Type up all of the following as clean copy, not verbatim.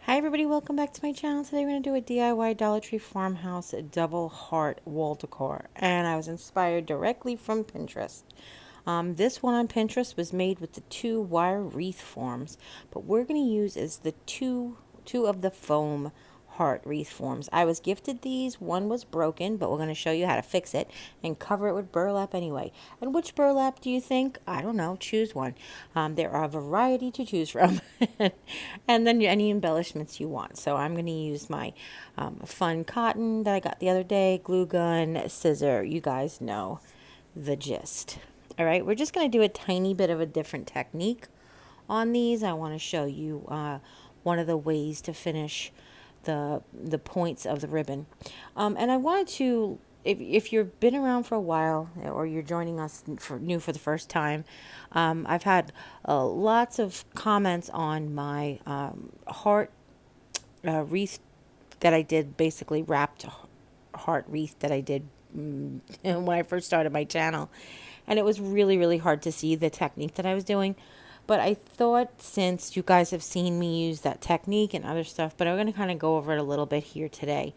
Hi everybody, welcome back to my channel. Today we're going to do a DIY Dollar Tree Farmhouse double heart wall decor. And I was inspired directly from Pinterest. This one on Pinterest was made with the two wire wreath forms. But we're going to use is the two of the foam heart wreath forms. I was gifted these. One was broken, but we're going to show you how to fix it and cover it with burlap anyway. And which burlap do you think? I don't know. Choose one. There are a variety to choose from. And then any embellishments you want. So I'm going to use my fun cotton that I got the other day, glue gun, scissor. You guys know the gist. All right, we're just going to do a tiny bit of a different technique on these. I want to show you one of the ways to finish the points of the ribbon. And I wanted to, if you've been around for a while or you're joining us new for the first time, I've had lots of comments on my heart wreath that I did, basically wrapped heart wreath that I did when I first started my channel. And it was really, really hard to see the technique that I was doing. But I thought, since you guys have seen me use that technique and other stuff, but I'm going to kind of go over it a little bit here today.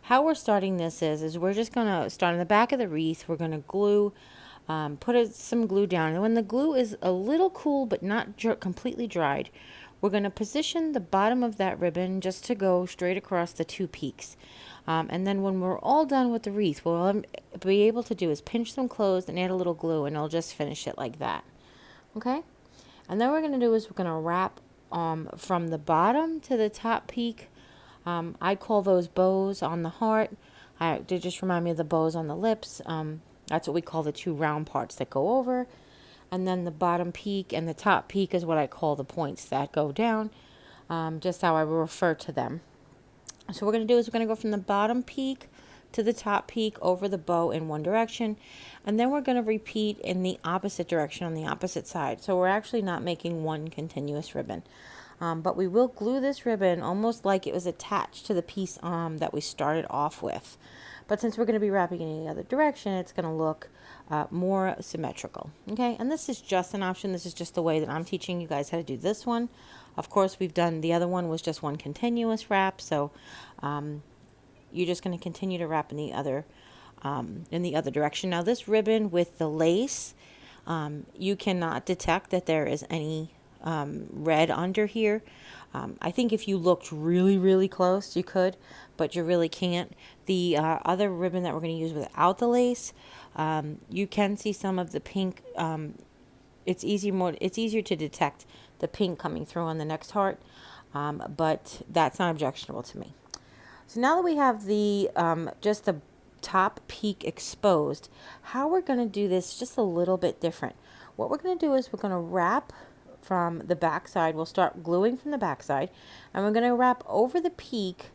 How we're starting this is we're just going to start on the back of the wreath. We're going to glue, some glue down. And when the glue is a little cool but not completely dried, we're going to position the bottom of that ribbon just to go straight across the two peaks. And then when we're all done with the wreath, what we'll be able to do is pinch them closed and add a little glue, and I'll just finish it like that. Okay? And then what we're going to do is we're going to wrap from the bottom to the top peak. I call those bows on the heart. They just remind me of the bows on the lips. That's what we call the two round parts that go over. And then the bottom peak and the top peak is what I call the points that go down. Just how I refer to them. So what we're going to do is we're going to go from the bottom peak to the top peak over the bow in one direction, and then we're going to repeat in the opposite direction on the opposite side. So we're actually not making one continuous ribbon, but we will glue this ribbon almost like it was attached to the piece that we started off with. But since we're going to be wrapping in the other direction, it's going to look more symmetrical. Okay, and this is just an option. This is just the way that I'm teaching you guys how to do this one. Of course, we've done the other one was just one continuous wrap, so you're just going to continue to wrap in the other direction. Now, this ribbon with the lace, you cannot detect that there is any red under here. I think if you looked really, really close, you could, but you really can't. The other ribbon that we're going to use without the lace, you can see some of the pink. It's easier to detect the pink coming through on the next heart, but that's not objectionable to me. So now that we have the just the top peak exposed, how we're going to do this just a little bit different. What we're going to do is we're going to wrap from the back side. We'll start gluing from the back side, and we're going to wrap over the peak,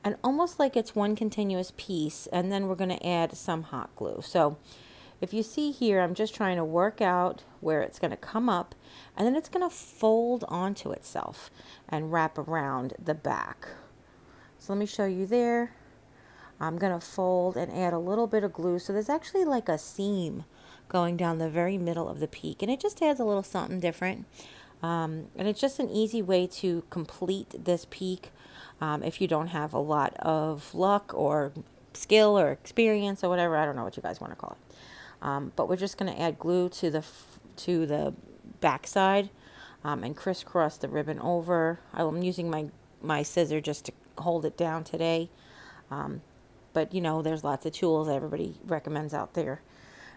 and almost like it's one continuous piece, and then we're going to add some hot glue. So if you see here, I'm just trying to work out where it's going to come up, and then it's going to fold onto itself and wrap around the back. So let me show you there. I'm going to fold and add a little bit of glue. So there's actually like a seam going down the very middle of the peak, and it just adds a little something different. And it's just an easy way to complete this peak if you don't have a lot of luck or skill or experience or whatever. I don't know what you guys want to call it. But we're just going to add glue to the back side and crisscross the ribbon over. I'm using my scissor just to hold it down today. But you know, there's lots of tools that everybody recommends out there.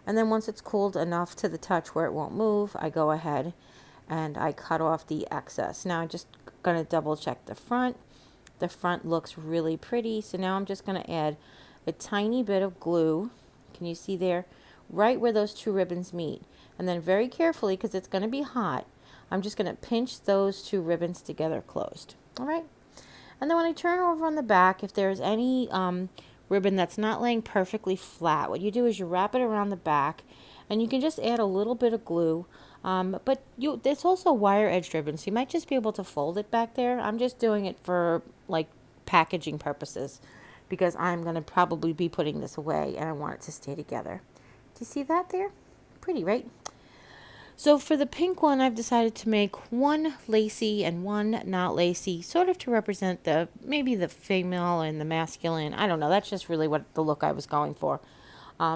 And then once it's cooled enough to the touch where it won't move, I go ahead and I cut off the excess. Now I'm just going to double check the front. The front looks really pretty. So now I'm just going to add a tiny bit of glue. Can you see there? Right where those two ribbons meet. And then very carefully, because it's going to be hot, I'm just going to pinch those two ribbons together closed. All right. And then when I turn over on the back, if there's any ribbon that's not laying perfectly flat, what you do is you wrap it around the back, and you can just add a little bit of glue. But it's also wire edged ribbon, so you might just be able to fold it back there. I'm just doing it for like packaging purposes because I'm going to probably be putting this away, and I want it to stay together. Do you see that there? Pretty, right? So for the pink one, I've decided to make one lacy and one not lacy, sort of to represent the maybe the female and the masculine. I don't know. That's just really what the look I was going for.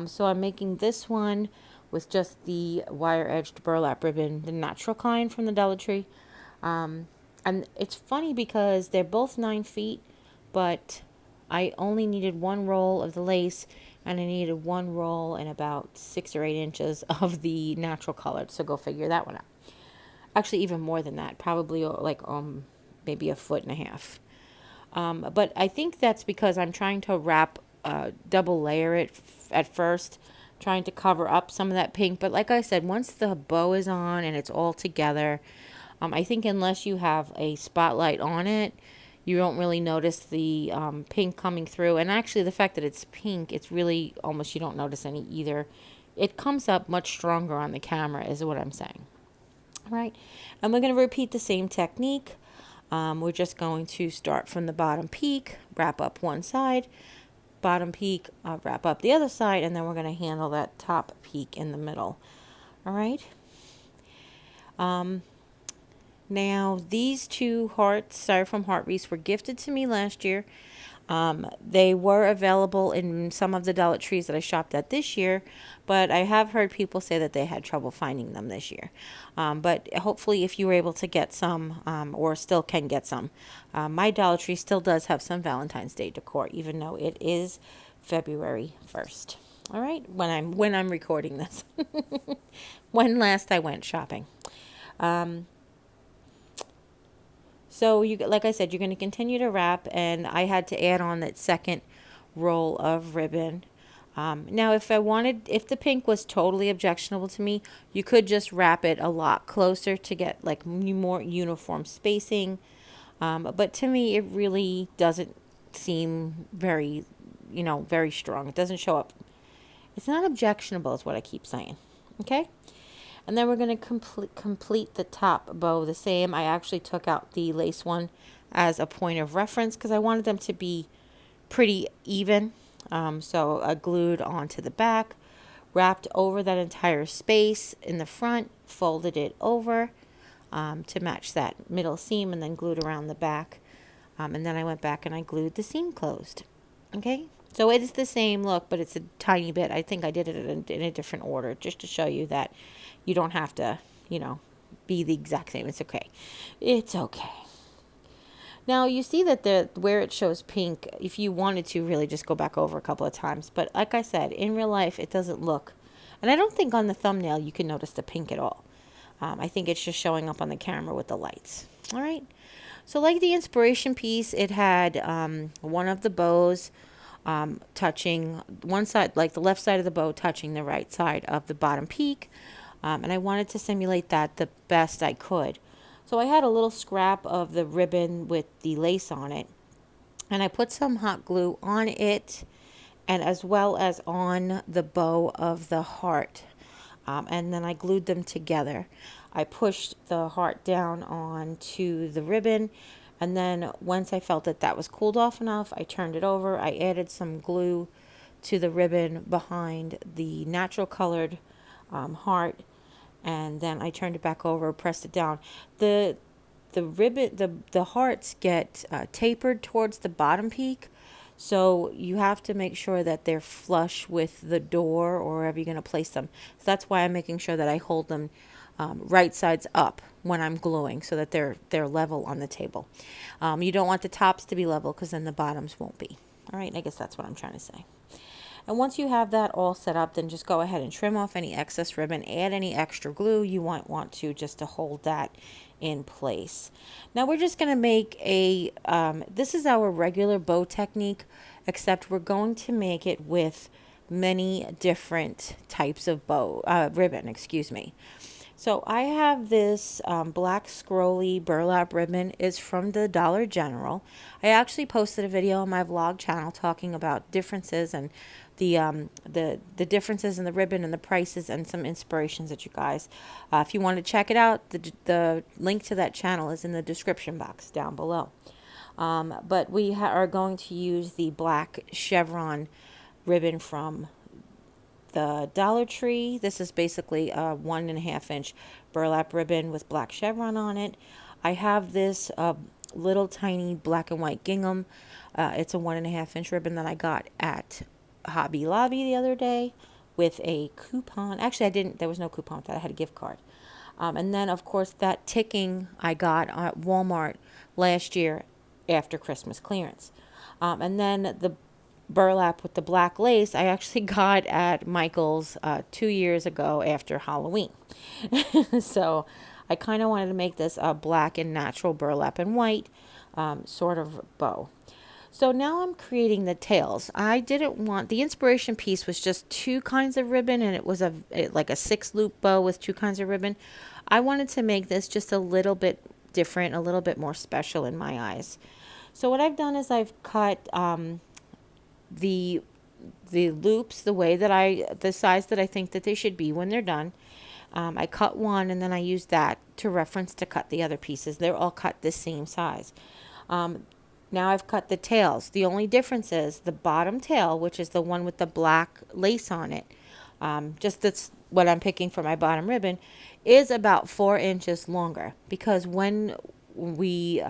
So I'm making this one with just the wire edged burlap ribbon, the natural kind from the Dollar Tree. And it's funny because they're both 9 feet, but I only needed one roll of the lace and I needed one roll and about 6 or 8 inches of the natural colored. So go figure that one out. Actually, even more than that, probably like maybe a foot and a half. But I think that's because I'm trying to wrap, double layer it at first, trying to cover up some of that pink. But like I said, once the bow is on and it's all together, I think unless you have a spotlight on it, you don't really notice the pink coming through. And actually, the fact that it's pink, it's really almost you don't notice any either. It comes up much stronger on the camera, is what I'm saying. All right, and we're going to repeat the same technique. We're just going to start from the bottom peak, wrap up one side, bottom peak, wrap up the other side, and then we're going to handle that top peak in the middle. All right. Now, these two hearts, styrofoam heart wreaths, were gifted to me last year. They were available in some of the Dollar Trees that I shopped at this year, but I have heard people say that they had trouble finding them this year. But hopefully, if you were able to get some, or still can get some, my Dollar Tree still does have some Valentine's Day decor, even though it is February 1st. All right, when I'm recording this, when last I went shopping. So you, like I said, you're going to continue to wrap, and I had to add on that second roll of ribbon. Now, if the pink was totally objectionable to me, you could just wrap it a lot closer to get like more uniform spacing. But to me, it really doesn't seem very, very strong. It doesn't show up. It's not objectionable, is what I keep saying. Okay. And then we're going to complete the top bow the same. I actually took out the lace one as a point of reference because I wanted them to be pretty even. So I glued onto the back, wrapped over that entire space in the front, folded it over to match that middle seam, and then glued around the back. And then I went back and I glued the seam closed. Okay? So it is the same look, but it's a tiny bit. I think I did it in a different order just to show you that you don't have to, be the exact same. It's okay. It's okay. Now, you see that where it shows pink, if you wanted to really just go back over a couple of times. But like I said, in real life, it doesn't look. And I don't think on the thumbnail you can notice the pink at all. I think it's just showing up on the camera with the lights. All right. So like the inspiration piece, it had one of the bows touching one side, like the left side of the bow touching the right side of the bottom peak. And I wanted to simulate that the best I could. So I had a little scrap of the ribbon with the lace on it. And I put some hot glue on it and as well as on the bow of the heart. And then I glued them together. I pushed the heart down onto the ribbon. And then once I felt that that was cooled off enough, I turned it over. I added some glue to the ribbon behind the natural colored heart. And then I turned it back over, pressed it down. The ribbon, the hearts get tapered towards the bottom peak, so you have to make sure that they're flush with the door or wherever you're going to place them. So that's why I'm making sure that I hold them right sides up when I'm gluing, so that they're level on the table. You don't want the tops to be level because then the bottoms won't be. All right, I guess that's what I'm trying to say. And once you have that all set up, then just go ahead and trim off any excess ribbon, add any extra glue you want to just to hold that in place. Now we're just going to make this is our regular bow technique, except we're going to make it with many different types of ribbon, excuse me. So I have this black scrolly burlap ribbon. It's from the Dollar General. I actually posted a video on my vlog channel talking about differences and the differences in the ribbon and the prices and some inspirations that you guys, if you want to check it out, the link to that channel is in the description box down below. But we are going to use the black chevron ribbon from the Dollar Tree. This is basically a 1.5 inch burlap ribbon with black chevron on it. I have this little tiny black and white gingham. It's a 1.5 inch ribbon that I got at Hobby Lobby the other day with a coupon. Actually, I didn't. There was no coupon for that. I had a gift card. And then, of course, that ticking I got at Walmart last year after Christmas clearance. And then the burlap with the black lace I actually got at Michael's 2 years ago after Halloween. So I kind of wanted to make this a black and natural burlap and white sort of bow. So now I'm creating the tails. I didn't want, the inspiration piece was just 2 kinds of ribbon, and it was like a 6-loop bow with 2 kinds of ribbon. I wanted to make this just a little bit different, a little bit more special in my eyes. So what I've done is I've cut the loops the size that I think that they should be when they're done. I cut one, and then I used that to reference to cut the other pieces. They're all cut the same size. Now I've cut the tails. The only difference is the bottom tail, which is the one with the black lace on it. Just that's what I'm picking for my bottom ribbon, is about 4 inches longer, because when we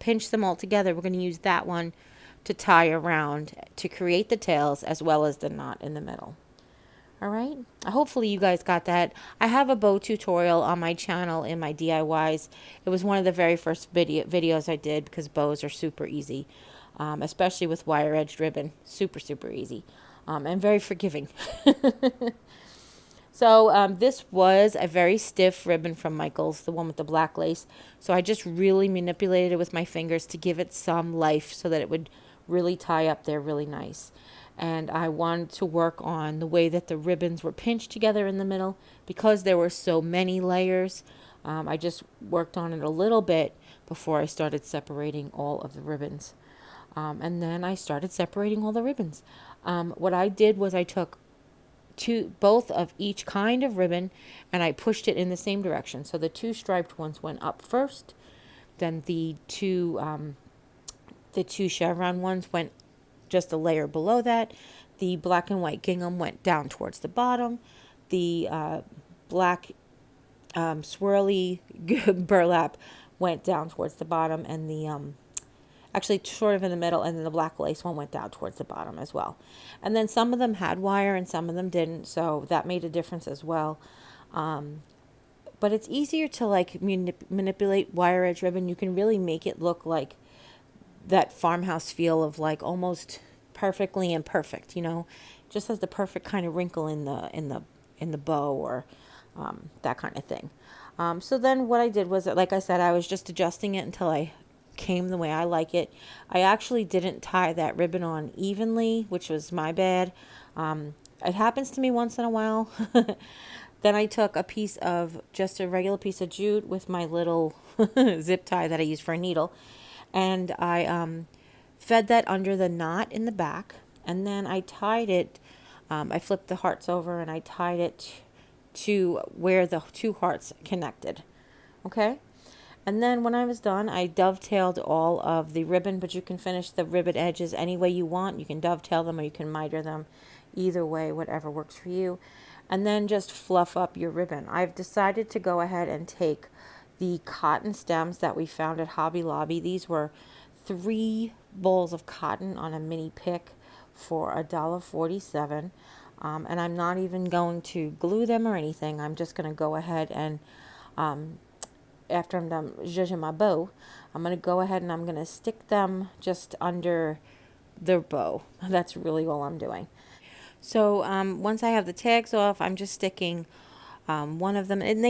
pinch them all together, we're going to use that one to tie around to create the tails as well as the knot in the middle. All right. Hopefully you guys got that. I have a bow tutorial on my channel in my DIYs. It was one of the very first videos I did, because bows are super easy, especially with wire edged ribbon. Super, super easy, and very forgiving. So this was a very stiff ribbon from Michael's, the one with the black lace. So I just really manipulated it with my fingers to give it some life so that it would really tie up there really nice. And I wanted to work on the way that the ribbons were pinched together in the middle, because there were so many layers. I just worked on it a little bit before I started separating all of the ribbons. And then I started separating all the ribbons. What I did was I took both of each kind of ribbon, and I pushed it in the same direction. So the 2 striped ones went up first, then the two chevron ones went just a layer below that. The black and white gingham went down towards the bottom. The black swirly burlap went down towards the bottom, and the actually sort of in the middle, and then the black lace one went down towards the bottom as well. And then some of them had wire and some of them didn't, so that made a difference as well. But it's easier to like manipulate wire edge ribbon. You can really make it look like that farmhouse feel of like almost perfectly imperfect, you know, just has the perfect kind of wrinkle in the bow, or that kind of thing. So then what I did was, like I said, I was just adjusting it until I came the way I like it. I actually didn't tie that ribbon on evenly, which was my bad. It happens to me once in a while. Then I took just a regular piece of jute with my little zip tie that I use for a needle, and I fed that under the knot in the back, and then I tied it. I flipped the hearts over and I tied it to where the 2 hearts connected. Okay? And then when I was done, I dovetailed all of the ribbon, but you can finish the ribbon edges any way you want. You can dovetail them or you can miter them. Either way, whatever works for you. And then just fluff up your ribbon. I've decided to go ahead and take the cotton stems that we found at Hobby Lobby. These were 3 balls of cotton on a mini pick for $1.47. And I'm not even going to glue them or anything. I'm just going to go ahead and after I'm done zhuzhing my bow, I'm going to go ahead and I'm going to stick them just under the bow. That's really all I'm doing. So once I have the tags off, I'm just sticking one of them, and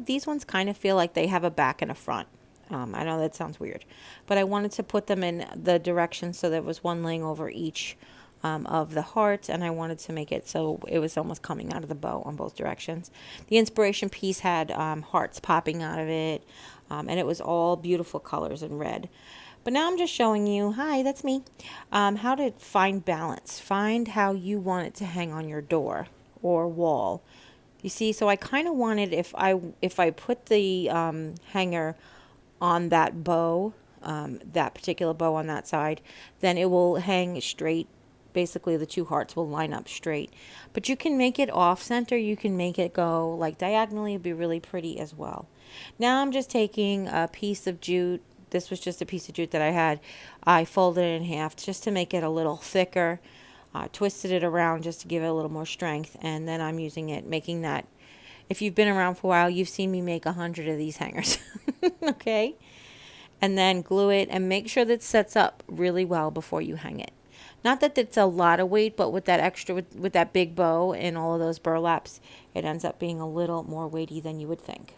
these ones kind of feel like they have a back and a front. I know that sounds weird, but I wanted to put them in the direction so there was one laying over each of the hearts, and I wanted to make it so it was almost coming out of the bow on both directions. The inspiration piece had hearts popping out of it, and it was all beautiful colors in red. But now I'm just showing you, hi, that's me, how to find balance. Find how you want it to hang on your door or wall. You see, so I kind of wanted, if I put the hanger on that bow, that particular bow on that side, then it will hang straight basically the two hearts will line up straight. But you can make it off center. You can make it go like diagonally. It'd be really pretty as well. Now I'm just taking a piece of jute. This was just a piece of jute that I had. I folded it in half just to make it a little thicker. Twisted it around just to give it a little more strength. And then I'm using it, making that. If you've been around for a while, you've seen me make 100 of these hangers. Okay? And then glue it and make sure that it sets up really well before you hang it. Not that it's a lot of weight, but with that extra, with that big bow and all of those burlaps, it ends up being a little more weighty than you would think.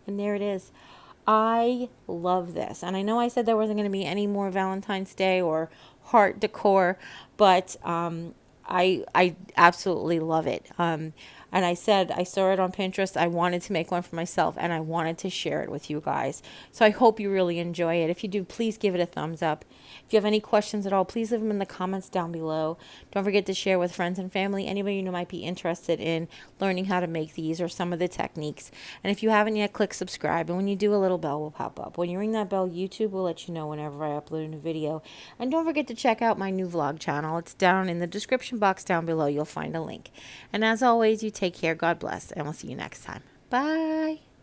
And there it is. I love this. And I know I said there wasn't going to be any more Valentine's Day or heart decor, but I absolutely love it. And I said I saw it on Pinterest. I wanted to make one for myself, and I wanted to share it with you guys. So I hope you really enjoy it. If you do, please give it a thumbs up. If you have any questions at all, please leave them in the comments down below. Don't forget to share with friends and family, anybody you know might be interested in learning how to make these or some of the techniques. And if you haven't yet, click subscribe. And when you do, a little bell will pop up. When you ring that bell, YouTube will let you know whenever I upload a new video. And don't forget to check out my new vlog channel. It's down in the description box down below. You'll find a link. And as always, you take care. God bless. And we'll see you next time. Bye.